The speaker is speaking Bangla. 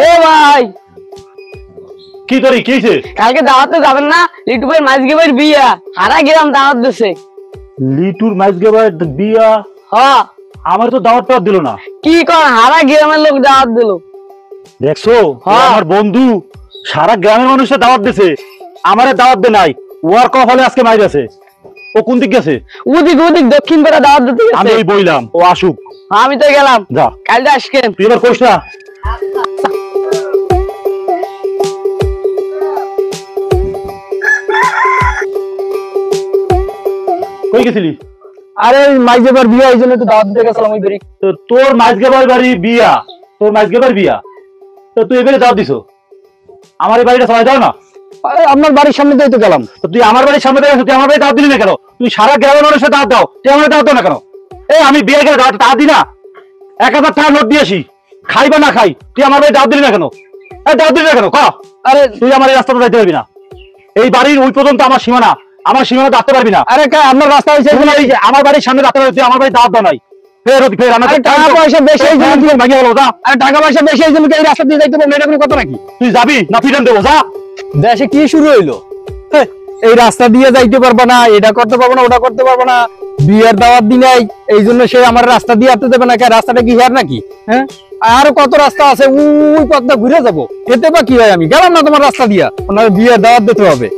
এ ভাই কি করি কি হইছে? কালকে দাওয়াতে যাবেন না? লিটু ভাই মাঝগে ভাইয়ের বিয়া, হারা গেলাম দাওয়াত দিছে। লিটুর মাইজগে ভাই বিয়া? হ্যাঁ। আমার তো দাওয়াতটা দিল না। কি কর, হারা গ্রামের লোক দাওয়াত দিল। দেখছো হ্যাঁ। আমার বন্ধু সারা গ্রামের মানুষের দাওয়াত দিছে, আমারে দাওয়াত দে নাই। ওয়ার কফলে আজকে মাইর আছে। ও কোন দিক গেছে? ওদিক ওদিক দক্ষিণ পাড়া দাওয়াত দিতে আমি গেছে। ওই বইলাম ও আসুক। আমি তো গেলাম। যা কালকে আসকেন। তুই এবার কইস না। কই গেছিলি? আরে মাইজেবার বিয়ে এই জন্য তো দাওয়াত দিতে গেছিলাম ওই বাড়ি। তো তোর মাইজগেবার বাড়ি বিয়া, তোর মাইজগেবার বিয়া, তো তুই এবারে দাওয়াত দিছো, আমার এই বাড়িটা সবাই দাও না। আরে আপনার বাড়ির সামনে দিয়ে তো গেলাম। তো তুই আমার বাড়ির সামনে থেকে তুই আমার বাড়ি দাওয়াত দিলি না কেন? তুই সারা গ্রামের মানুষের দাওয়াত দাও, তুই আমার দাওয়াত দাও না কেন? এই আমি বিয়ে গেলে দাওয়াত দিই না, 1000 টাকা নোট দিয়ে আসি, খাই বা না খাই, তুই আমার বাড়ি দাওয়াত দিলি না কেন? এই দাওয়াত দিলি না কেন? আরে তুই আমার এই রাস্তাটা যাইতে পারবি না, এই বাড়ির ওই পর্যন্ত আমার সীমানা, আমার সীমানা দাঁড়াতে পারবি না। আরে আপনার রাস্তা হয়েছে এই যে আমার বাড়ির সামনে দাঁড়াতে পারবি, তুই আমার বাড়ি দাওয়াত দাও নাই। ফের আরে টাকা পয়সা বেশি এই জন্য ভাঙিয়ে গেল, যা। আরে টাকা পয়সা বেশি এই জন্য কি এই রাস্তা দিয়ে যাইতে পারবো? এটা কোনো কথা নাকি? তুই যাবি না ফিরান দেবো, যা। দেশে কি শুরু হইলো? এই রাস্তা দিয়ে যাইতে পারবো না, এটা করতে পারবো না, ওটা করতে পারবো না, বিয়ের দাওয়াত দি নাই এই জন্য সে আমার রাস্তা দিয়ে আসতে দেবে না। রাস্তাটা কি হেয়ার নাকি? হ্যাঁ, আরো কত রাস্তা আছে, ওই পথটা ঘুরে যাবো, এতে বা কি হয়? আমি গেলাম না তোমার রাস্তা দিয়া, ওনার বিয়ের দাওয়াত দিতে হবে।